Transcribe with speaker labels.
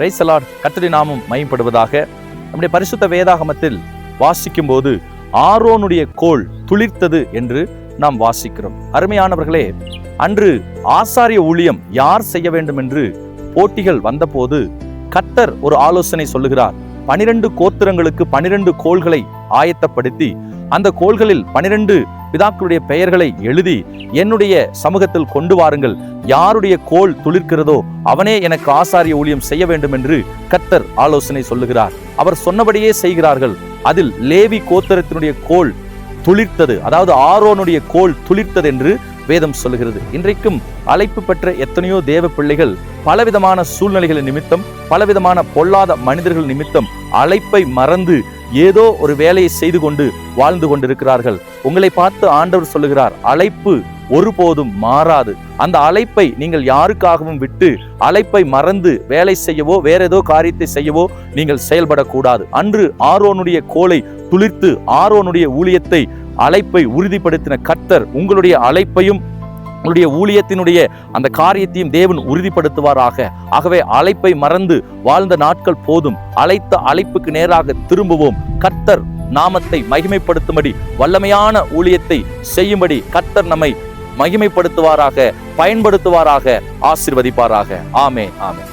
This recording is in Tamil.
Speaker 1: Praise the Lord. கர்த்தருடைய நாமம் மகிமைப்படுவதாக. நம்முடைய பரிசுத்த வேதாகமத்தில் வாசிக்கும் போது ஆரோனுடைய கோல் துளிர்த்தது என்று நாம் வாசிக்கிறோம். அருமையானவர்களே, அன்று ஆசாரிய ஊழியம் யார் செய்ய வேண்டும் என்று போட்டிகள் வந்தபோது கர்த்தர் ஒரு ஆலோசனை சொல்லுகிறார். 12 கோத்திரங்களுக்கு 12 கோல்களை ஆயத்தப்படுத்தி அந்த கோல்களில் 12 பிதாக்களுடைய பெயர்களை எழுதி என்னுடைய சமூகத்தில் கொண்டு வாருங்கள். யாருடைய கோல் துளிர்க்கிறதோ அவனே எனக்கு ஆசாரிய ஊழியம் செய்ய வேண்டும் என்று கர்த்தர் ஆலோசனை சொல்லுகிறார். அவர் சொன்னபடியே செய்கிறார்கள். அதில் லேவி கோத்திரத்தினுடைய கோல் துளிர்த்தது, அதாவது ஆரோனுடைய கோல் துளிர்த்தது என்று வேதம் சொல்லுகிறது. இன்றைக்கும் அழைப்பு பெற்ற எத்தனையோ தேவ பிள்ளைகள் பலவிதமான சூழ்நிலைகள் நிமித்தம், பலவிதமான பொல்லாத மனிதர்கள் நிமித்தம் அழைப்பை மறந்து ஏதோ ஒரு வேலையை செய்து கொண்டு வாழ்ந்து கொண்டிருக்கிறார்கள். உங்களை பார்த்து ஆண்டவர் சொல்லுகிறார், அழைப்பு ஒருபோதும் மாறாது. அந்த அழைப்பை நீங்கள் யாருக்காகவும் விட்டு அழைப்பை மறந்து வேலை செய்யவோ வேற ஏதோ காரியத்தை செய்யவோ நீங்கள் செயல்படக்கூடாது. அன்று ஆரோனுடைய கோலை துளிர்த்து ஆரோனுடைய ஊழியத்தை அழைப்பை உறுதிப்படுத்தின கர்த்தர் உங்களுடைய அழைப்பையும் உங்களுடைய ஊழியத்தினுடைய அந்த காரியத்தையும் தேவன் உறுதிப்படுத்துவாராக. ஆகவே அழைப்பை மறந்து வாழ்ந்த நாட்கள் போதும். அழைத்த அழைப்புக்கு நேராக திரும்புவோம். கர்த்தர் நாமத்தை மகிமைப்படுத்தும்படி வல்லமையான ஊழியத்தை செய்யும்படி கர்த்தர் நம்மை மகிமைப்படுத்துவாராக, பயன்படுத்துவாராக, ஆசீர்வதிப்பாராக. ஆமென், ஆமென்.